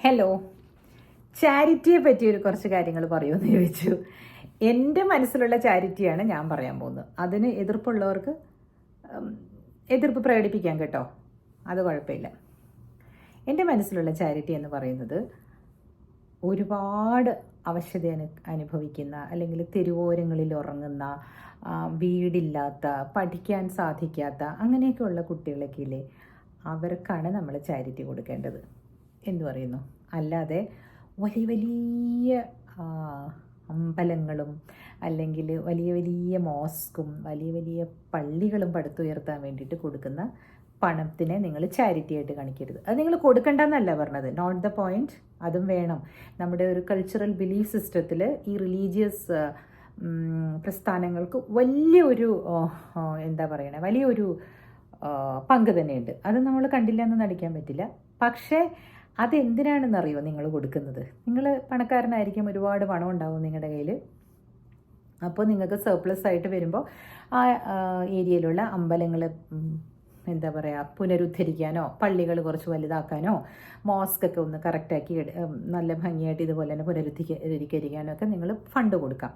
Hello, ചാരിറ്റിയെ പറ്റി കുറച്ച് കാര്യങ്ങൾ പറയുമെന്ന് ചോദിച്ചു. എൻ്റെ മനസ്സിലുള്ള ചാരിറ്റിയാണ് ഞാൻ പറയാൻ പോകുന്നത്. അതിന് എതിർപ്പുള്ളവർക്ക് എതിർപ്പ് പ്രകടിപ്പിക്കാം കേട്ടോ, അത് കുഴപ്പമില്ല. എൻ്റെ മനസ്സിലുള്ള ചാരിറ്റി എന്ന് പറയുന്നത് ഒരുപാട് അവശത അനുഭവിക്കുന്ന, അല്ലെങ്കിൽ തെരുവോരങ്ങളിൽ ഉറങ്ങുന്ന, വീടില്ലാത്ത, പഠിക്കാൻ സാധിക്കാത്ത അങ്ങനെയൊക്കെയുള്ള കുട്ടികളൊക്കെ ഇല്ലേ, അവർക്കാണ് നമ്മൾ ചാരിറ്റി കൊടുക്കേണ്ടത് എന്ന് പറയുന്നു. അല്ലാതെ വലിയ വലിയ അമ്പലങ്ങളും അല്ലെങ്കിൽ വലിയ വലിയ മോസ്കും വലിയ വലിയ പള്ളികളും പടുത്തുയർത്താൻ വേണ്ടിയിട്ട് കൊടുക്കുന്ന പണത്തിനെ നിങ്ങൾ ചാരിറ്റി ആയിട്ട് കാണിക്കരുത്. അത് നിങ്ങൾ കൊടുക്കണ്ടെന്നല്ല പറഞ്ഞത്, നോട്ട് ദ പോയിന്റ്. അതും വേണം. നമ്മുടെ ഒരു കൾച്ചറൽ ബിലീഫ് സിസ്റ്റത്തിൽ ഈ റിലീജിയസ് പ്രസ്ഥാനങ്ങൾക്ക് വലിയൊരു എന്താ പറയണേ, വലിയൊരു പങ്ക് തന്നെയുണ്ട്. അത് നമ്മൾ കണ്ടില്ല എന്ന് നടിക്കാൻ പറ്റില്ല. പക്ഷേ അതെന്തിനാണെന്നറിയോ നിങ്ങൾ കൊടുക്കുന്നത്? നിങ്ങൾ പണക്കാരനായിരിക്കും, ഒരുപാട് പണം ഉണ്ടാവും നിങ്ങളുടെ കയ്യിൽ. അപ്പോൾ നിങ്ങൾക്ക് സർപ്ലസ് ആയിട്ട് വരുമ്പോൾ ആ ഏരിയയിലുള്ള അമ്പലങ്ങൾ എന്താ പറയുക, പുനരുദ്ധരിക്കാനോ പള്ളികൾ കുറച്ച് വലുതാക്കാനോ മോസ്കൊക്കെ ഒന്ന് കറക്റ്റാക്കി നല്ല ഭംഗിയായിട്ട് ഇതുപോലെ തന്നെ പുനരുദ്ധരിക്കാനോ ഒക്കെ നിങ്ങൾ ഫണ്ട് കൊടുക്കാം.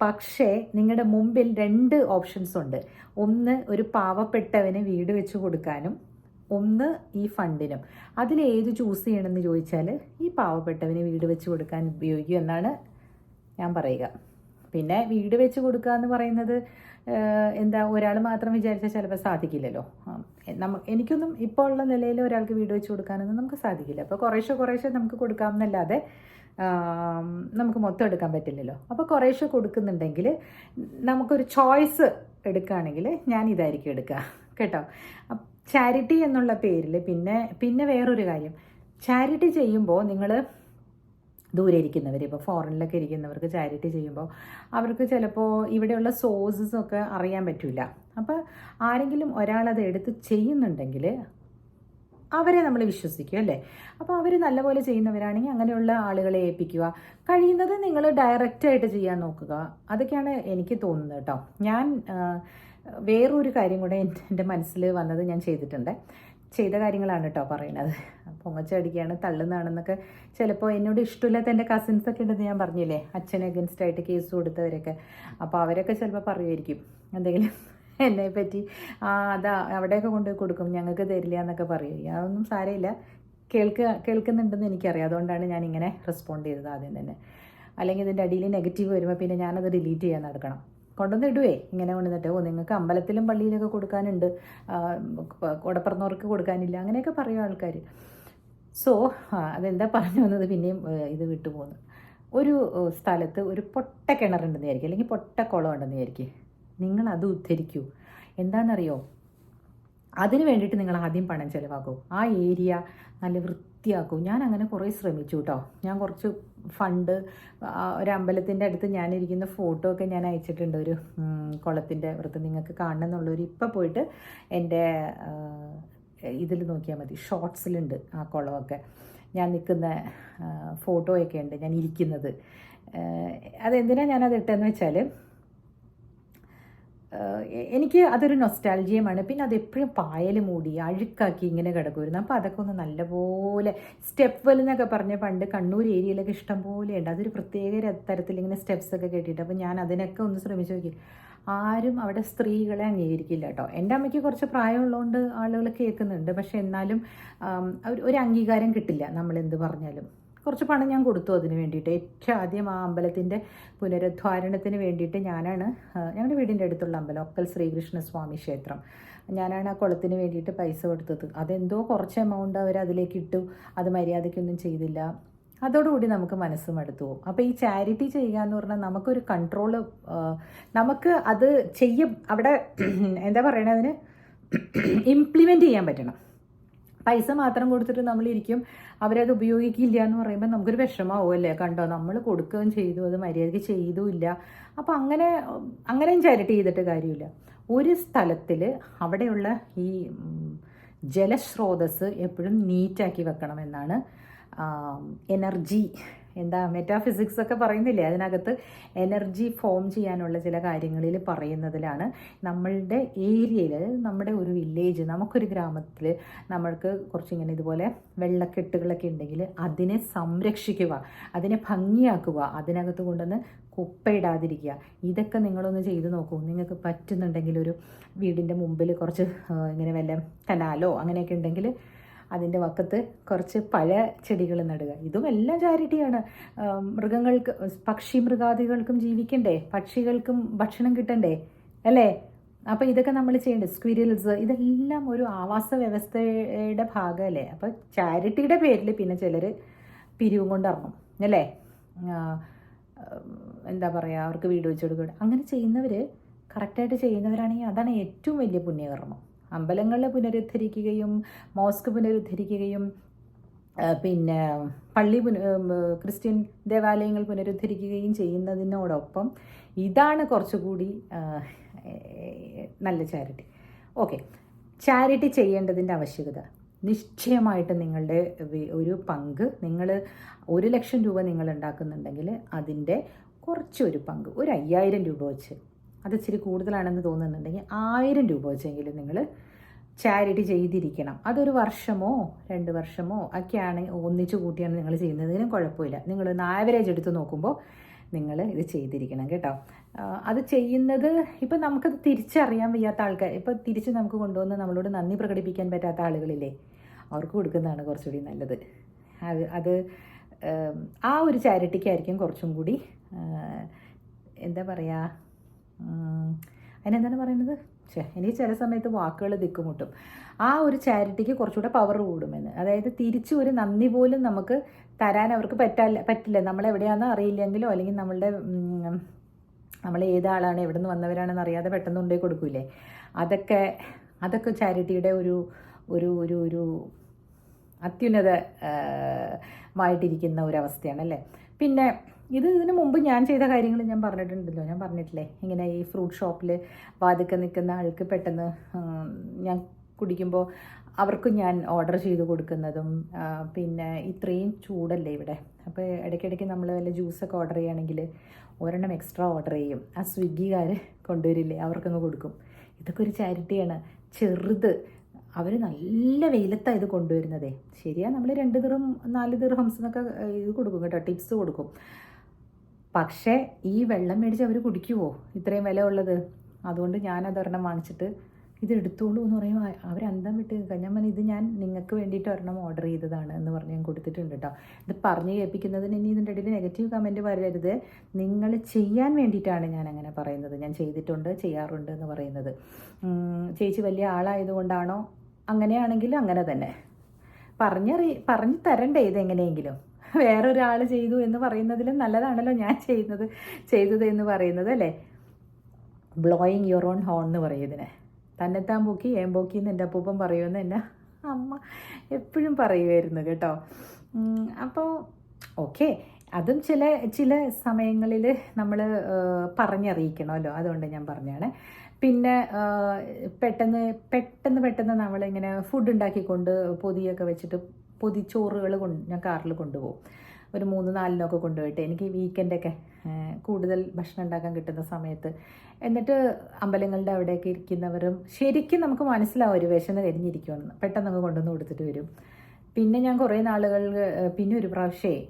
പക്ഷേ നിങ്ങളുടെ മുമ്പിൽ 2 ഓപ്ഷൻസ് ഉണ്ട്. ഒന്ന്, ഒരു പാവപ്പെട്ടവന് വീട് വെച്ച് കൊടുക്കാനും, ഒന്ന് ഈ ഫണ്ടിനും. അതിലേത് ചൂസ് ചെയ്യണമെന്ന് ചോദിച്ചാൽ ഈ പാവപ്പെട്ടവന് വീട് വെച്ച് കൊടുക്കാൻ ഉപയോഗിക്കും എന്നാണ് ഞാൻ പറയുക. പിന്നെ വീട് വെച്ച് കൊടുക്കുക എന്ന് പറയുന്നത് എന്താ, ഒരാൾ മാത്രം വിചാരിച്ചാൽ ചിലപ്പോൾ സാധിക്കില്ലല്ലോ. എനിക്കൊന്നും ഇപ്പോൾ ഉള്ള നിലയിൽ ഒരാൾക്ക് വീട് വെച്ച് കൊടുക്കാനൊന്നും നമുക്ക് സാധിക്കില്ല. അപ്പോൾ കുറേശ്ശെ നമുക്ക് കൊടുക്കാമെന്നല്ലാതെ നമുക്ക് മൊത്തം എടുക്കാൻ പറ്റില്ലല്ലോ. അപ്പോൾ കുറേശ്ശെ കൊടുക്കുന്നുണ്ടെങ്കിൽ നമുക്കൊരു ചോയ്സ് എടുക്കുകയാണെങ്കിൽ ഞാൻ ഇതായിരിക്കും എടുക്കുക കേട്ടോ. ചാരിറ്റി എന്നുള്ള പേരിൽ പിന്നെ വേറൊരു കാര്യം, ചാരിറ്റി ചെയ്യുമ്പോൾ നിങ്ങൾ ദൂരെ ഇരിക്കുന്നവർ, ഇപ്പോൾ ഫോറിനിലൊക്കെ ഇരിക്കുന്നവർക്ക് ചാരിറ്റി ചെയ്യുമ്പോൾ അവർക്ക് ചിലപ്പോൾ ഇവിടെയുള്ള സോഴ്സസൊക്കെ അറിയാൻ പറ്റില്ല. അപ്പോൾ ആരെങ്കിലും ഒരാളത് എടുത്ത് ചെയ്യുന്നുണ്ടെങ്കിൽ അവരെ നമ്മൾ വിശ്വസിക്കും അല്ലേ. അപ്പോൾ അവർ നല്ലപോലെ ചെയ്യുന്നവരാണെങ്കിൽ അങ്ങനെയുള്ള ആളുകളെ ഏൽപ്പിക്കുക. കഴിയുന്നത് നിങ്ങൾ ഡയറക്റ്റായിട്ട് ചെയ്യാൻ നോക്കുക. അതൊക്കെയാണ് എനിക്ക് തോന്നുന്നത് കേട്ടോ. ഞാൻ വേറൊരു കാര്യം കൂടെ എൻ്റെ മനസ്സിൽ വന്നത് ഞാൻ ചെയ്ത കാര്യങ്ങളാണ് കേട്ടോ പറയുന്നത്. പൊങ്ങച്ചടിക്കുകയാണ്, തള്ളുന്നതാണെന്നൊക്കെ ചിലപ്പോൾ എന്നോട് ഇഷ്ടമില്ലാത്ത എൻ്റെ കസിൻസൊക്കെ ഉണ്ടെന്ന് ഞാൻ പറഞ്ഞില്ലേ, അച്ഛനെ അഗൻസ്റ്റായിട്ട് കേസ് കൊടുത്തവരൊക്കെ. അപ്പോൾ അവരൊക്കെ ചിലപ്പോൾ പറയുമായിരിക്കും എന്തെങ്കിലും എന്നെ പറ്റി, അതാ അവിടെയൊക്കെ കൊണ്ടുപോയി കൊടുക്കും, ഞങ്ങൾക്ക് തരില്ല എന്നൊക്കെ പറയുക. അതൊന്നും സാരമില്ല, കേൾക്കുന്നുണ്ടെന്ന് എനിക്കറിയാം. അതുകൊണ്ടാണ് ഞാൻ ഇങ്ങനെ റെസ്പോണ്ട് ചെയ്തത് ആദ്യം തന്നെ. അല്ലെങ്കിൽ ഇതിൻ്റെ അടിയിൽ നെഗറ്റീവ് വരുമ്പോൾ പിന്നെ ഞാനത് ഡിലീറ്റ് ചെയ്യാൻ നടക്കണം. കൊണ്ടുവന്നിടുവേ ഇങ്ങനെ കൊണ്ടുവന്നിട്ട്, നിങ്ങൾക്ക് അമ്പലത്തിലും പള്ളിയിലൊക്കെ കൊടുക്കാനുണ്ട്, കൂടപ്പുറന്നവർക്ക് കൊടുക്കാനില്ല, അങ്ങനെയൊക്കെ പറയും ആൾക്കാർ. സോ അതെന്താ പറഞ്ഞു വന്നത്, പിന്നെയും ഇത് വിട്ടുപോകുന്നു. ഒരു സ്ഥലത്ത് ഒരു പൊട്ട കിണറുണ്ടെന്ന് വിചാരിക്കും, അല്ലെങ്കിൽ പൊട്ട കുളം ഉണ്ടെന്ന് വിചാരിക്കും. നിങ്ങളത് ഉദ്ധരിക്കൂ. എന്താണെന്നറിയോ, അതിന് വേണ്ടിയിട്ട് നിങ്ങൾ ആദ്യം പണം ചിലവാക്കൂ. ആ ഏരിയ നല്ല വൃത്തിയാക്കൂ. ഞാൻ അങ്ങനെ കുറേ ശ്രമിച്ചു കേട്ടോ. ഞാൻ കുറച്ച് ഫണ്ട് ഒരു അമ്പലത്തിൻ്റെ അടുത്ത് ഞാനിരിക്കുന്ന ഫോട്ടോ ഒക്കെ ഞാൻ അയച്ചിട്ടുണ്ട്, ഒരു കുളത്തിൻ്റെ വൃത്തി നിങ്ങൾക്ക് കാണണം എന്നുള്ളൊരു. ഇപ്പം പോയിട്ട് എൻ്റെ ഇതിൽ നോക്കിയാൽ മതി, ഷോർട്സിലുണ്ട് ആ കുളമൊക്കെ. ഞാൻ നിൽക്കുന്ന ഫോട്ടോയൊക്കെ ഉണ്ട്, ഞാൻ ഇരിക്കുന്നത്. അതെന്തിനാണ് ഞാനത് ഇട്ടതെന്ന് വെച്ചാൽ, എനിക്ക് അതൊരു നൊസ്റ്റാൾജിയമാണ്. പിന്നെ അതെപ്പോഴും പായൽ മൂടി അഴുക്കാക്കി ഇങ്ങനെ കിടക്കുമായിരുന്നു. അപ്പോൾ അതൊക്കെ ഒന്ന് നല്ലപോലെ സ്റ്റെപ്പ് വെൽ എന്നൊക്കെ പറഞ്ഞ് പണ്ട് കണ്ണൂർ ഏരിയയിലൊക്കെ ഇഷ്ടം പോലെ ഉണ്ട്. അതൊരു പ്രത്യേക തരത്തിൽ ഇങ്ങനെ സ്റ്റെപ്സൊക്കെ കെട്ടിയിട്ട്. അപ്പോൾ ഞാൻ അതിനൊക്കെ ഒന്ന് ശ്രമിച്ചു നോക്കി. ആരും അവിടെ സ്ത്രീകളെ അംഗീകരിക്കില്ല കേട്ടോ. എൻ്റെ അമ്മയ്ക്ക് കുറച്ച് പ്രായമുള്ളതുകൊണ്ട് ആളുകൾ കേൾക്കുന്നുണ്ട്. പക്ഷെ എന്നാലും ഒരു അംഗീകാരം കിട്ടില്ല നമ്മളെന്ത് പറഞ്ഞാലും. കുറച്ച് പണം ഞാൻ കൊടുത്തു അതിന് വേണ്ടിയിട്ട്. ഏറ്റവും ആദ്യം ആ അമ്പലത്തിൻ്റെ പുനരുദ്ധാരണത്തിന് വേണ്ടിയിട്ട് ഞാനാണ്, ഞങ്ങളുടെ വീടിൻ്റെ അടുത്തുള്ള അമ്പലം ഒക്കൽ ശ്രീകൃഷ്ണസ്വാമി ക്ഷേത്രം, ഞാനാണ് ആ കുളത്തിന് വേണ്ടിയിട്ട് പൈസ കൊടുത്തത്. അതെന്തോ കുറച്ച് എമൗണ്ട് അവർ അതിലേക്ക് ഇട്ടു, അത് മര്യാദയ്ക്കൊന്നും ചെയ്തില്ല. അതോടുകൂടി നമുക്ക് മനസ്സ് മടുത്തു പോകും. അപ്പോൾ ഈ ചാരിറ്റി ചെയ്യുക എന്ന് പറഞ്ഞാൽ നമുക്കൊരു കൺട്രോള്, നമുക്ക് അത് അവിടെ എന്താ പറയണത്, അതിന് ഇംപ്ലിമെൻറ്റ് ചെയ്യാൻ പറ്റണം. പൈസ മാത്രം കൊടുത്തിട്ട് നമ്മളിരിക്കും, അവരത് ഉപയോഗിക്കില്ല എന്ന് പറയുമ്പോൾ നമുക്കൊരു വിഷമാവുമല്ലേ. കണ്ടോ, നമ്മൾ കൊടുക്കുകയും ചെയ്തു, അത് മര്യാദയ്ക്ക് ചെയ്തുമില്ല. അപ്പോൾ അങ്ങനെയും ചാരിറ്റി ചെയ്തിട്ട് കാര്യമില്ല. ഒരു സ്ഥലത്തിൽ അവിടെയുള്ള ഈ ജലസ്രോതസ് എപ്പോഴും നീറ്റാക്കി വെക്കണമെന്നാണ് എനർജി എന്താ മെറ്റാഫിസിക്സ് ഒക്കെ പറയുന്നില്ലേ, അതിനകത്ത് എനർജി ഫോം ചെയ്യാനുള്ള ചില കാര്യങ്ങളിൽ പറയുന്നതിലാണ് നമ്മളുടെ ഏരിയയിൽ, നമ്മുടെ ഒരു വില്ലേജ്, നമുക്കൊരു ഗ്രാമത്തിൽ നമ്മൾക്ക് കുറച്ചിങ്ങനെ ഇതുപോലെ വെള്ളക്കെട്ടുകളൊക്കെ ഉണ്ടെങ്കിൽ അതിനെ സംരക്ഷിക്കുക, അതിനെ ഭംഗിയാക്കുക, അതിനകത്ത് കൊണ്ടുവന്ന് കുപ്പയിടാതിരിക്കുക. ഇതൊക്കെ നിങ്ങളൊന്ന് ചെയ്ത് നോക്കൂ. നിങ്ങൾക്ക് പറ്റുന്നുണ്ടെങ്കിൽ ഒരു വീടിൻ്റെ മുമ്പിൽ കുറച്ച് ഇങ്ങനെ വല്ല കനാലോ അങ്ങനെയൊക്കെ ഉണ്ടെങ്കിൽ അതിൻ്റെ വക്കത്ത് കുറച്ച് പഴ ചെടികൾ നടുക. ഇതും എല്ലാം ചാരിറ്റിയാണ്. മൃഗങ്ങൾക്ക്, മൃഗാദികൾക്കും ജീവിക്കണ്ടേ, പക്ഷികൾക്കും ഭക്ഷണം കിട്ടണ്ടേ അല്ലേ? അപ്പോൾ ഇതൊക്കെ നമ്മൾ ചെയ്യേണ്ടത്. സ്ക്വിരിൽസ്, ഇതെല്ലാം ഒരു ആവാസ വ്യവസ്ഥയുടെ ഭാഗമല്ലേ? അപ്പോൾ ചാരിറ്റിയുടെ പേരിൽ പിന്നെ ചിലർ പിരിവും കൊണ്ടിറങ്ങും അല്ലേ? എന്താ പറയുക, അവർക്ക് വീട് വെച്ച് കൊടുക്കുക. അങ്ങനെ ചെയ്യുന്നവർ കറക്റ്റായിട്ട് ചെയ്യുന്നവരാണെങ്കിൽ അതാണ് ഏറ്റവും വലിയ പുണ്യകർമ്മം. അമ്പലങ്ങളെ പുനരുദ്ധരിക്കുകയും മോസ്ക് പുനരുദ്ധരിക്കുകയും പിന്നെ ക്രിസ്ത്യൻ ദേവാലയങ്ങൾ പുനരുദ്ധരിക്കുകയും ചെയ്യുന്നതിനോടൊപ്പം ഇതാണ് കുറച്ചുകൂടി നല്ല ചാരിറ്റി. ഓക്കെ, ചാരിറ്റി ചെയ്യേണ്ടതിൻ്റെ ആവശ്യകത നിശ്ചയമായിട്ട് നിങ്ങളുടെ ഒരു പങ്ക്, നിങ്ങൾ 1,00,000 രൂപ നിങ്ങൾ ഉണ്ടാക്കുന്നുണ്ടെങ്കിൽ അതിൻ്റെ കുറച്ചൊരു പങ്ക്, ഒരു 5,000 രൂപ വെച്ച്, അത് ഇച്ചിരി കൂടുതലാണെന്ന് തോന്നുന്നുണ്ടെങ്കിൽ 1,000 രൂപ വെച്ചെങ്കിലും നിങ്ങൾ ചാരിറ്റി ചെയ്തിരിക്കണം. അതൊരു വർഷമോ 2 വർഷമോ ഒക്കെയാണ് ഒന്നിച്ചു കൂട്ടിയാണ് നിങ്ങൾ ചെയ്യുന്നതിനും കുഴപ്പമില്ല. നിങ്ങളൊന്ന് ആവറേജ് എടുത്ത് നോക്കുമ്പോൾ നിങ്ങൾ ഇത് ചെയ്തിരിക്കണം കേട്ടോ. അത് ചെയ്യുന്നത് ഇപ്പം നമുക്കത് തിരിച്ചറിയാൻ വയ്യാത്ത ആൾക്കാർ, ഇപ്പം തിരിച്ച് നമുക്ക് കൊണ്ടുവന്ന് നമ്മളോട് നന്ദി പ്രകടിപ്പിക്കാൻ പറ്റാത്ത ആളുകളില്ലേ, അവർക്ക് കൊടുക്കുന്നതാണ് കുറച്ചുകൂടി നല്ലത്. അത് ആ ഒരു ചാരിറ്റിക്കായിരിക്കും കുറച്ചും കൂടി എന്താ പറയുക, അതിനെന്താണ് പറയുന്നത്, എനിക്ക് ചില സമയത്ത് വാക്കുകൾ ദിക്കുമുട്ടും. ആ ഒരു ചാരിറ്റിക്ക് കുറച്ചുകൂടെ പവർ കൂടുമെന്ന്. അതായത് തിരിച്ചു ഒരു നന്ദി പോലും നമുക്ക് തരാൻ അവർക്ക് പറ്റില്ല. നമ്മളെവിടെയാണെന്ന് അറിയില്ലെങ്കിലോ അല്ലെങ്കിൽ നമ്മൾ ഏതാളാണ്, എവിടെ നിന്ന് വന്നവരാണെന്ന് അറിയാതെ പെട്ടെന്ന് കൊണ്ടുപോയി കൊടുക്കൂലേ, അതൊക്കെ ചാരിറ്റിയുടെ ഒരു ഒരു ഒരു ഒരു അത്യുന്നതമായിട്ടിരിക്കുന്ന ഒരവസ്ഥയാണല്ലേ. പിന്നെ ഇതിന് മുമ്പ് ഞാൻ ചെയ്ത കാര്യങ്ങൾ ഞാൻ പറഞ്ഞിട്ടില്ലേ, ഇങ്ങനെ ഈ ഫ്രൂട്ട് ഷോപ്പിൽ വാതിൽക്ക് നിൽക്കുന്ന ആൾക്ക് പെട്ടെന്ന് ഞാൻ കുടിക്കുമ്പോൾ അവർക്ക് ഞാൻ ഓർഡർ ചെയ്ത് കൊടുക്കുന്നതും, പിന്നെ ഇത്രയും ചൂടല്ലേ ഇവിടെ, അപ്പോൾ ഇടയ്ക്കിടയ്ക്ക് നമ്മൾ വല്ല ജ്യൂസൊക്കെ ഓർഡർ ചെയ്യുകയാണെങ്കിൽ ഒരെണ്ണം എക്സ്ട്രാ ഓർഡർ ചെയ്യും, ആ സ്വിഗ്ഗിക്കാർ കൊണ്ടുവരില്ലേ, അവർക്കങ്ങ് കൊടുക്കും. ഇതൊക്കെ ഒരു ചാരിറ്റിയാണ്. ചെറുത്, അവർ നല്ല വെയിലത്താണ് ഇത് കൊണ്ടുവരുന്നതേ. ശരിയാ, നമ്മൾ 2 ദിർഹം 4 ദിർഹംസ് എന്നൊക്കെ ഇത് കൊടുക്കും കേട്ടോ, ടിപ്സ് കൊടുക്കും. പക്ഷേ ഈ വെള്ളം മേടിച്ച് അവർ കുടിക്കുമോ ഇത്രയും വില ഉള്ളത്? അതുകൊണ്ട് ഞാനതൊരെണ്ണം വാങ്ങിച്ചിട്ട് ഇത് എടുത്തോളൂ എന്ന് പറയുമ്പോൾ അവരന്തം വിട്ട് ഞാൻ പറഞ്ഞു, ഇത് ഞാൻ നിങ്ങൾക്ക് വേണ്ടിയിട്ട് ഒരെണ്ണം ഓർഡർ ചെയ്തതാണ് എന്ന് പറഞ്ഞ് ഞാൻ കൊടുത്തിട്ടുണ്ട് കേട്ടോ. ഇത് പറഞ്ഞ് കേൾപ്പിക്കുന്നതിന് ഇനി ഇതിൻ്റെ ഇടയിൽ നെഗറ്റീവ് കമൻറ്റ് വരരുത്. നിങ്ങൾ ചെയ്യാൻ വേണ്ടിയിട്ടാണ് ഞാൻ അങ്ങനെ പറയുന്നത്. ഞാൻ ചെയ്തിട്ടുണ്ട്, ചെയ്യാറുണ്ട് എന്ന് പറയുന്നത്. ചേച്ചി വലിയ ആളായതുകൊണ്ടാണോ? അങ്ങനെയാണെങ്കിൽ അങ്ങനെ തന്നെ പറഞ്ഞു തരണ്ടേ ഇതെങ്ങനെയെങ്കിലും. വേറൊരാൾ ചെയ്തു എന്ന് പറയുന്നതിലും നല്ലതാണല്ലോ ഞാൻ ചെയ്തത് എന്ന് പറയുന്നത് അല്ലേ. ബ്ലോയിങ് യുവർ ഓൺ ഹോൺ എന്ന് പറയും ഇതിനെ. തന്നെത്താൻ പൊക്കി ഏമ്പോക്കി എന്ന് എൻ്റെ അപ്പൂപ്പൻ പറയുമെന്ന് എൻ്റെ അമ്മ എപ്പോഴും പറയുമായിരുന്നു കേട്ടോ. അപ്പോൾ ഓക്കെ, അതും ചില സമയങ്ങളിൽ നമ്മൾ പറഞ്ഞറിയിക്കണമല്ലോ, അതുകൊണ്ട് ഞാൻ പറഞ്ഞാണ്. പിന്നെ പെട്ടെന്ന് നമ്മളിങ്ങനെ ഫുഡ് ഉണ്ടാക്കിക്കൊണ്ട് പൊതിയൊക്കെ വെച്ചിട്ട് പൊതിച്ചോറുകൾ ഞാൻ കാറിൽ കൊണ്ടുപോകും. ഒരു 3-4 കൊണ്ടുപോയിട്ട് എനിക്ക് വീക്കെൻഡൊക്കെ കൂടുതൽ ഭക്ഷണം ഉണ്ടാക്കാൻ കിട്ടുന്ന സമയത്ത്. എന്നിട്ട് അമ്പലങ്ങളുടെ അവിടെയൊക്കെ ഇരിക്കുന്നവരും ശരിക്കും നമുക്ക് മനസ്സിലാവും ഒരു വിശന്ന് കരിഞ്ഞിരിക്കുമെന്ന്. പെട്ടെന്ന് കൊണ്ടുവന്ന് കൊടുത്തിട്ട് വരും. പിന്നെ ഞാൻ കുറേ നാളുകൾ പിന്നെ ഒരു പ്രാവശ്യമേ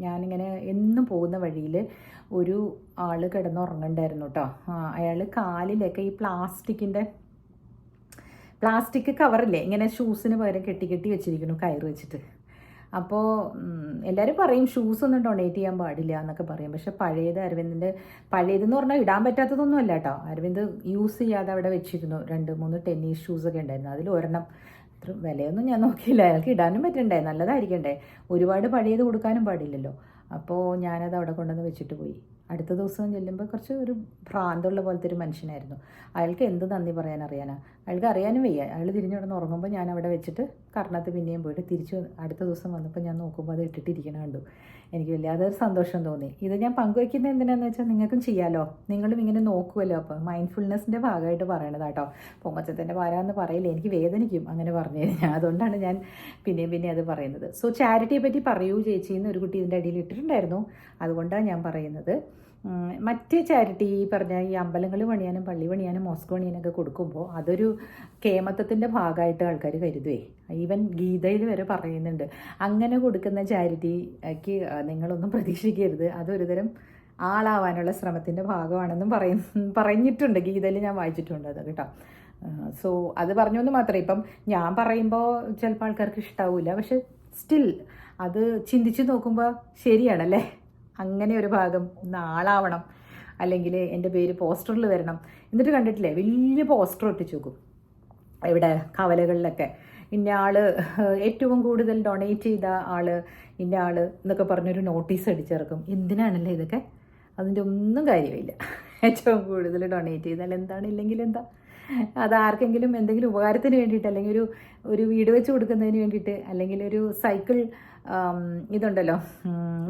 ഞാനിങ്ങനെ എന്നും പോകുന്ന വഴിയിൽ ഒരു ആൾ കിടന്നുറങ്ങണ്ടായിരുന്നു കേട്ടോ. അയാൾ കാലിലൊക്കെ ഈ പ്ലാസ്റ്റിക് കവറില്ലേ, ഇങ്ങനെ ഷൂസിന് പകരം കെട്ടി വെച്ചിരിക്കുന്നു കയറ് വെച്ചിട്ട്. അപ്പോൾ എല്ലാവരും പറയും ഷൂസൊന്നും ഡൊണേറ്റ് ചെയ്യാൻ പാടില്ല എന്നൊക്കെ പറയും. പക്ഷെ പഴയതെന്ന് പറഞ്ഞാൽ ഇടാൻ പറ്റാത്തതൊന്നും അല്ല കേട്ടോ. അരവിന്ദ് യൂസ് ചെയ്യാതെ അവിടെ വെച്ചിരുന്നു 2-3 ടെന്നീസ് ഷൂസൊക്കെ ഉണ്ടായിരുന്നു. അതിൽ ഒരെണ്ണം, അത്ര വിലയൊന്നും ഞാൻ നോക്കിയില്ല, അയാൾക്ക് ഇടാനും പറ്റണ്ടേ, നല്ലതായിരിക്കണ്ടേ, ഒരുപാട് പഴയത് കൊടുക്കാനും പാടില്ലല്ലോ. അപ്പോൾ ഞാനത് അവിടെ കൊണ്ടുവന്ന് വെച്ചിട്ട് പോയി. അടുത്ത ദിവസം ചെല്ലുമ്പോൾ കുറച്ച് ഒരു ഭ്രാന്തുള്ള പോലത്തെ ഒരു മനുഷ്യനായിരുന്നു. അയാൾക്ക് എന്ത് നന്ദി പറയാനറിയാനാ, അയാൾക്ക് അറിയാനും വയ്യ. അയാൾ തിരിഞ്ഞു കിടന്ന് ഉറങ്ങുമ്പോൾ ഞാൻ അവിടെ വെച്ചിട്ട് കർണത്ത് പിന്നെയും പോയിട്ട് തിരിച്ച് അടുത്ത ദിവസം വന്നപ്പോൾ ഞാൻ നോക്കുമ്പോൾ അത് ഇട്ടിട്ടിരിക്കണ കണ്ടു. എനിക്ക് വല്ലാതെ സന്തോഷം തോന്നി. ഇത് ഞാൻ പങ്കുവയ്ക്കുന്നത് എന്തിനാണെന്ന് വെച്ചാൽ നിങ്ങൾക്കും ചെയ്യാമല്ലോ, നിങ്ങളും ഇങ്ങനെ നോക്കുമല്ലോ. അപ്പോൾ മൈൻഡ്ഫുൾനെസ്സിൻ്റെ ഭാഗമായിട്ട് പറയണത് കേട്ടോ. പൊങ്ങച്ചത്തിൻ്റെ പാരാന്ന് പറയില്ല, എനിക്ക് വേദനിക്കും അങ്ങനെ പറഞ്ഞു കഴിഞ്ഞാൽ. അതുകൊണ്ടാണ് ഞാൻ പിന്നെയും അത് പറയുന്നത്. സോ ചാരിറ്റിയെ പറ്റി പറയൂ ചേച്ചി എന്ന് ഒരു കുട്ടി ഇതിൻ്റെ അടിയിൽ ഇട്ടിട്ടുണ്ടായിരുന്നു. അതുകൊണ്ടാണ് ഞാൻ പറയുന്നത്. മറ്റ് ചാരിറ്റി ഈ പറഞ്ഞ ഈ അമ്പലങ്ങൾ പണിയാനും പള്ളി പണിയാനും മോസ്ക് പണിയാനൊക്കെ കൊടുക്കുമ്പോൾ അതൊരു കേമത്വത്തിൻ്റെ ഭാഗമായിട്ട് ആൾക്കാർ കരുതുവേ. ഈവൻ ഗീതയിൽ വരെ പറയുന്നുണ്ട് അങ്ങനെ കൊടുക്കുന്ന ചാരിറ്റിക്ക് നിങ്ങളൊന്നും പ്രതീക്ഷിക്കരുത്, അതൊരു തരം ആളാവാനുള്ള ശ്രമത്തിൻ്റെ ഭാഗമാണെന്നും പറഞ്ഞിട്ടുണ്ട് ഗീതയിൽ, ഞാൻ വായിച്ചിട്ടുണ്ട് അത് കേട്ടോ. സോ അത് പറഞ്ഞൊന്ന് മാത്രമേ, ഇപ്പം ഞാൻ പറയുമ്പോൾ ചിലപ്പോൾ ആൾക്കാർക്ക് ഇഷ്ടാവില്ല, പക്ഷെ സ്റ്റിൽ അത് ചിന്തിച്ച് നോക്കുമ്പോൾ ശരിയാണല്ലേ. അങ്ങനെ ഒരു ഭാഗം ആളാവണം, അല്ലെങ്കിൽ എൻ്റെ പേര് പോസ്റ്ററിൽ വരണം. എന്നിട്ട് കണ്ടിട്ടില്ലേ വലിയ പോസ്റ്റർ ഒട്ടിച്ചു നോക്കും ഇവിടെ കവലകളിലൊക്കെ, ഇന്ന ആൾ ഏറ്റവും കൂടുതൽ ഡൊണേറ്റ് ചെയ്ത ആൾ, ഇന്ന ആൾ എന്നൊക്കെ പറഞ്ഞൊരു നോട്ടീസ് അടിച്ചിറക്കും. എന്തിനാണല്ലേ ഇതൊക്കെ? അതിൻ്റെ ഒന്നും കാര്യമില്ല. ഏറ്റവും കൂടുതൽ ഡൊണേറ്റ് ചെയ്താൽ എന്താണ്, ഇല്ലെങ്കിൽ എന്താ? അത് ആർക്കെങ്കിലും എന്തെങ്കിലും ഉപകാരത്തിന് വേണ്ടിയിട്ട്, അല്ലെങ്കിൽ ഒരു വീട് വെച്ച് കൊടുക്കുന്നതിന് വേണ്ടിയിട്ട്, അല്ലെങ്കിൽ ഒരു സൈക്കിൾ ഇതുണ്ടല്ലോ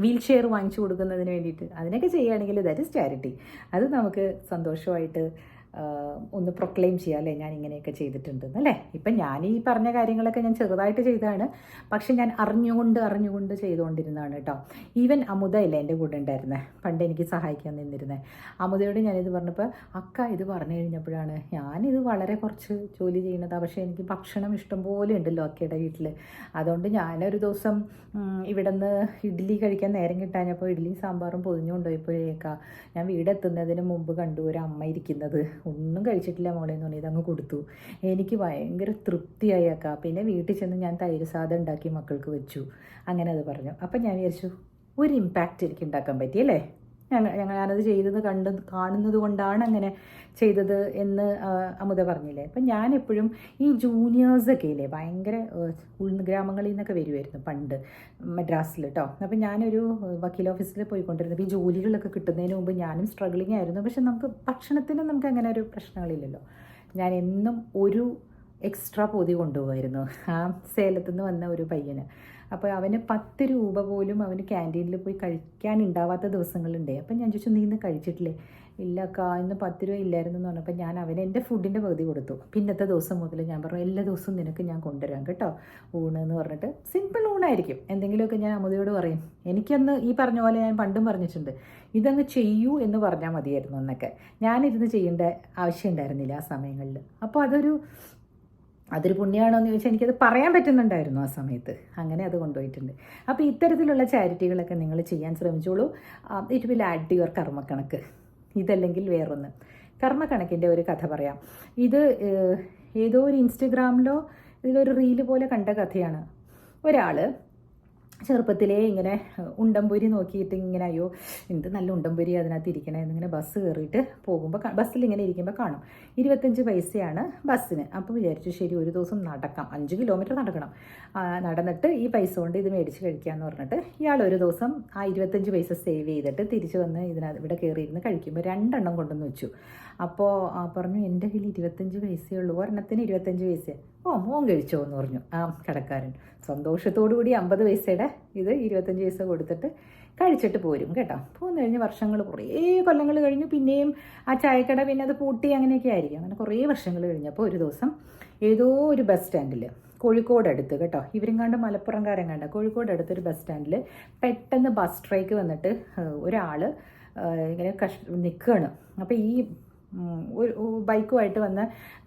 വീൽ ചെയർ വാങ്ങിച്ചു കൊടുക്കുന്നതിന് വേണ്ടിയിട്ട്, അതിനൊക്കെ ചെയ്യുകയാണെങ്കിൽ ദാറ്റ് ഈസ് ചാരിറ്റി. അത് നമുക്ക് സന്തോഷമായിട്ട് ഒന്ന് പ്രൊക്ലെയിം ചെയ്യാം അല്ലേ, ഞാൻ ഇങ്ങനെയൊക്കെ ചെയ്തിട്ടുണ്ടെന്നല്ലേ. ഇപ്പം ഞാൻ ഈ പറഞ്ഞ കാര്യങ്ങളൊക്കെ ഞാൻ ചെറുതായിട്ട് ചെയ്തതാണ്, പക്ഷെ ഞാൻ അറിഞ്ഞുകൊണ്ട് ചെയ്തുകൊണ്ടിരുന്നതാണ് കേട്ടോ. ഈവൻ അമുദ ഇല്ല എൻ്റെ കൂടെ ഉണ്ടായിരുന്നത്, പണ്ട് എനിക്ക് സഹായിക്കാൻ നിന്നിരുന്നത്. അമുദയോട് ഞാനിത് പറഞ്ഞപ്പോൾ അക്ക ഇത് പറഞ്ഞു കഴിഞ്ഞപ്പോഴാണ് ഞാനിത് വളരെ കുറച്ച് ജോലി ചെയ്യുന്നതാണ്, പക്ഷേ എനിക്ക് ഭക്ഷണം ഇഷ്ടംപോലെ ഉണ്ടല്ലോ അക്കയുടെ വീട്ടിൽ. അതുകൊണ്ട് ഞാനൊരു ദിവസം ഇവിടുന്ന് ഇഡ്ഡലി കഴിക്കാൻ നേരം കിട്ടാഞ്ഞപ്പോൾ ഇഡ്ഡലി സാമ്പാറും പൊതിഞ്ഞു കൊണ്ടുപോയപ്പോഴേക്കാ ഞാൻ വീടെത്തുന്നതിന് മുമ്പ് കണ്ടു ഒരു അമ്മ ഇരിക്കുന്നത്. ഒന്നും കഴിച്ചിട്ടില്ല മോളെ എന്ന് പറഞ്ഞാൽ ഇതങ്ങ് കൊടുത്തു. എനിക്ക് ഭയങ്കര തൃപ്തിയായേക്കാം. പിന്നെ വീട്ടിൽ ചെന്ന് ഞാൻ തൈര് സാദം ഉണ്ടാക്കി മക്കൾക്ക് വെച്ചു. അങ്ങനെ അത് പറഞ്ഞു. അപ്പം ഞാൻ വിചാരിച്ചു ഒരു ഇമ്പാക്റ്റ് എനിക്ക് ഉണ്ടാക്കാൻ പറ്റിയല്ലേ. ഞാനത് ചെയ്തത് കാണുന്നത് കൊണ്ടാണ് അങ്ങനെ ചെയ്തത് എന്ന് അമുദ പറഞ്ഞില്ലേ. അപ്പം ഞാനെപ്പോഴും ഈ ജൂനിയേഴ്സൊക്കെ ഇല്ലേ ഭയങ്കര ഉൾഗ്രാമങ്ങളിൽ നിന്നൊക്കെ വരുമായിരുന്നു പണ്ട് മദ്രാസിൽ കേട്ടോ. അപ്പം ഞാനൊരു വക്കീൽ ഓഫീസിൽ പോയിക്കൊണ്ടിരുന്നത്. ഈ ജോലികളൊക്കെ കിട്ടുന്നതിന് മുമ്പ് ഞാനും സ്ട്രഗ്ലിംഗ് ആയിരുന്നു. പക്ഷെ ഭക്ഷണത്തിന് നമുക്ക് അങ്ങനെ ഒരു പ്രശ്നങ്ങളില്ലല്ലോ. ഞാൻ എന്നും ഒരു എക്സ്ട്രാ പൊതി കൊണ്ടുപോകുമായിരുന്നു ആ സേലത്തുനിന്ന് വന്ന ഒരു പയ്യന്. അപ്പോൾ അവന് 10 രൂപ പോലും അവന് ക്യാൻറ്റീനിൽ പോയി കഴിക്കാനുണ്ടാവാത്ത ദിവസങ്ങളുണ്ട്. അപ്പം ഞാൻ ചോദിച്ചു നീ ഇന്ന് കഴിച്ചിട്ടില്ലേ? ഇല്ല അക്കാ ഇന്ന് 10 രൂപ ഇല്ലായിരുന്നു എന്ന് പറഞ്ഞപ്പോൾ ഞാൻ അവന് എൻ്റെ ഫുഡിൻ്റെ പകുതി കൊടുത്തു. പിന്നത്തെ ദിവസം മുതൽ ഞാൻ പറഞ്ഞു എല്ലാ ദിവസവും നിനക്ക് ഞാൻ കൊണ്ടുവരാം കേട്ടോ ഊണ് എന്ന് പറഞ്ഞിട്ട്. സിമ്പിൾ ഊണായിരിക്കും, എന്തെങ്കിലുമൊക്കെ ഞാൻ അമുദയോട് പറയും. എനിക്കന്ന് ഈ പറഞ്ഞ പോലെ ഞാൻ പണ്ടും പറഞ്ഞിട്ടുണ്ട്, ഇതങ്ങ് ചെയ്യൂ എന്ന് പറഞ്ഞാൽ മതിയായിരുന്നു എന്നൊക്കെ. ഞാനിരുന്ന് ചെയ്യേണ്ട ആവശ്യം ഉണ്ടായിരുന്നില്ല ആ സമയങ്ങളിൽ. അപ്പോൾ അതൊരു പുണ്യമാണോ എന്ന് ചോദിച്ചാൽ എനിക്കത് പറയാൻ പറ്റുന്നുണ്ടായിരുന്നു ആ സമയത്ത്. അങ്ങനെ അത് കൊണ്ടുപോയിട്ടുണ്ട്. അപ്പോൾ ഇത്തരത്തിലുള്ള ചാരിറ്റികളൊക്കെ നിങ്ങൾ ചെയ്യാൻ ശ്രമിച്ചോളൂ. It will add to your കർമ്മക്കണക്ക്. ഇതല്ലെങ്കിൽ വേറൊന്ന്. കർമ്മക്കണക്കിൻ്റെ ഒരു കഥ പറയാം. ഇത് ഏതോ ഒരു ഇൻസ്റ്റഗ്രാമിലോ ഇതിലൊരു റീല് പോലെ കണ്ട കഥയാണ്. ഒരാൾ ചെറുപ്പത്തിലേ ഇങ്ങനെ ഉണ്ടംപൊരി നോക്കിയിട്ട് ഇങ്ങനെ അയ്യോ എന്ത് നല്ല ഉണ്ടംപൊരി അതിനകത്ത് ഇരിക്കണേ എന്നിങ്ങനെ ബസ് കയറിയിട്ട് പോകുമ്പോൾ ബസ്സിൽ ഇങ്ങനെ ഇരിക്കുമ്പോൾ കാണും 25 പൈസയാണ് ബസ്സിന്. അപ്പോൾ വിചാരിച്ചു ശരി ഒരു ദിവസം നടക്കാം, 5 കിലോമീറ്റർ നടക്കണം, നടന്നിട്ട് ഈ പൈസ കൊണ്ട് ഇത് മേടിച്ച് കഴിക്കാമെന്ന് പറഞ്ഞിട്ട് ഇയാൾ ഒരു ദിവസം ആ 25 പൈസ സേവ് ചെയ്തിട്ട് തിരിച്ച് വന്ന് ഇവിടെ കയറിയിരുന്ന് കഴിക്കുമ്പോൾ 2 എണ്ണം കൊണ്ടുവന്ന് വെച്ചു. അപ്പോൾ പറഞ്ഞു എൻ്റെ കയ്യിൽ 25 പൈസയുള്ളൂ, ഒരെണ്ണത്തിന് 25 പൈസ. ഓ മോൻ കഴിച്ചോ എന്ന് പറഞ്ഞു ആ കടക്കാരൻ. സന്തോഷത്തോടു കൂടി 50 പൈസയുടെ ഇത് 25 പൈസ കൊടുത്തിട്ട് കഴിച്ചിട്ട് പോരും കേട്ടോ. പോന്നു കഴിഞ്ഞ് വർഷങ്ങൾ കുറേ കൊല്ലങ്ങൾ കഴിഞ്ഞു. പിന്നെയും ആ ചായക്കട പിന്നെ അത് പൂട്ടി അങ്ങനെയൊക്കെ ആയിരിക്കും. അങ്ങനെ കുറേ വർഷങ്ങൾ കഴിഞ്ഞപ്പോൾ ഒരു ദിവസം ഏതോ ഒരു ബസ് സ്റ്റാൻഡിൽ കോഴിക്കോട് അടുത്ത് കേട്ടോ, ഇവരും കണ്ട് മലപ്പുറംകാരൻ കണ്ട കോഴിക്കോട് അടുത്തൊരു ബസ് സ്റ്റാൻഡിൽ പെട്ടെന്ന് ബസ് സ്ട്രൈക്ക് വന്നിട്ട് ഒരാൾ ഇങ്ങനെ നിൽക്കുകയാണ്. അപ്പോൾ ഈ ഒരു ബൈക്കുമായിട്ട് വന്ന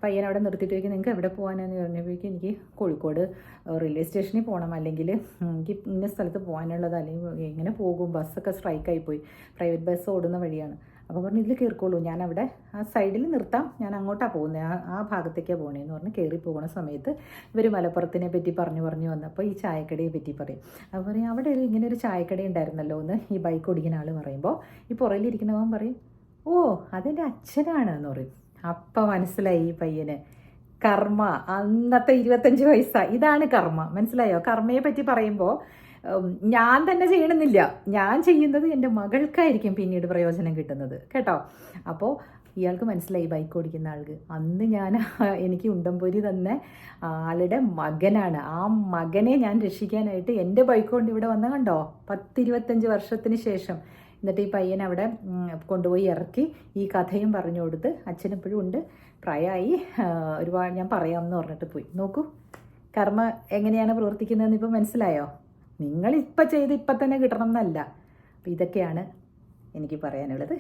പയ്യൻ അവിടെ നിർത്തിയിട്ട് ചോദിക്കും നിങ്ങൾക്ക് എവിടെ പോകാനെന്ന് പറഞ്ഞപ്പോഴേക്കും എനിക്ക് കോഴിക്കോട് റെയിൽവേ സ്റ്റേഷനിൽ പോകണം, അല്ലെങ്കിൽ എനിക്ക് ഇന്ന സ്ഥലത്ത് പോകാനുള്ളത്, അല്ലെങ്കിൽ എങ്ങനെ പോകും, ബസ്സൊക്കെ സ്ട്രൈക്കായിപ്പോയി, പ്രൈവറ്റ് ബസ് ഓടുന്ന വഴിയാണ്. അപ്പോൾ പറഞ്ഞു ഇതിൽ കയറിക്കോളൂ, ഞാൻ അവിടെ ആ സൈഡിൽ നിർത്താം, ഞാൻ അങ്ങോട്ടാണ് പോകുന്നത്, ആ ഭാഗത്തേക്കാണ് പോകണേന്ന് പറഞ്ഞ് കയറി പോകുന്ന സമയത്ത് ഇവർ മലപ്പുറത്തിനെ പറ്റി പറഞ്ഞു വന്നപ്പോൾ ഈ ചായക്കടയെ പറ്റി പറയും. അപ്പോൾ പറയും അവിടെ ഇങ്ങനെ ഒരു ചായക്കട ഉണ്ടായിരുന്നല്ലോ എന്ന് ഈ ബൈക്ക് ഓടിക്കുന്ന ആൾ പറയുമ്പോൾ ഈ പുറകിലിരിക്കുന്നവൻ പറയും ഓ അതെൻ്റെ അച്ഛനാണ് എന്ന് പറയും. അപ്പം മനസ്സിലായി ഈ പയ്യന് കർമ്മ, അന്നത്തെ 25 പൈസ ഇതാണ് കർമ്മ. മനസ്സിലായോ? കർമ്മയെ പറ്റി പറയുമ്പോൾ ഞാൻ തന്നെ ചെയ്യണമെന്നില്ല, ഞാൻ ചെയ്യുന്നത് എൻ്റെ മകൾക്കായിരിക്കും പിന്നീട് പ്രയോജനം കിട്ടുന്നത് കേട്ടോ. അപ്പോൾ ഇയാൾക്ക് മനസ്സിലായി ബൈക്ക് ഓടിക്കുന്ന ആൾക്ക്. അന്ന് ഞാൻ എനിക്ക് ഉണ്ടംപൊരി തന്ന ആളുടെ മകനാണ്. ആ മകനെ ഞാൻ രക്ഷിക്കാനായിട്ട് എൻ്റെ ബൈക്ക് കൊണ്ട് ഇവിടെ വന്ന കണ്ടോ, 10-25 വർഷത്തിന് ശേഷം. എന്നിട്ട് ഈ പയ്യൻ അവിടെ കൊണ്ടുപോയി ഇറക്കി ഈ കഥയും പറഞ്ഞു കൊടുത്ത്. അച്ഛനെപ്പോഴും ഉണ്ട്, പ്രായമായി, ഒരുപാട് ഞാൻ പറയാമെന്ന് പറഞ്ഞിട്ട് പോയി. നോക്കൂ കർമ്മ എങ്ങനെയാണ് പ്രവർത്തിക്കുന്നതെന്ന് ഇപ്പം മനസ്സിലായോ? നിങ്ങളിപ്പോൾ ചെയ്ത് ഇപ്പം തന്നെ കിട്ടണം എന്നല്ല. അപ്പം ഇതൊക്കെയാണ് എനിക്ക് പറയാനുള്ളത്.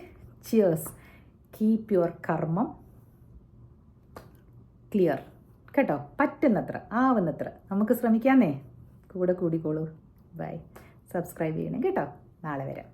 ചിയേഴ്സ്. കീപ് യുവർ കർമ്മം ക്ലിയർ കേട്ടോ. പറ്റുന്നത്ര, ആവുന്നത്ര നമുക്ക് ശ്രമിക്കാന്നേ. കൂടെ കൂടിക്കോളൂ. ബൈ. സബ്സ്ക്രൈബ് ചെയ്യണം കേട്ടോ. നാളെ വരാം.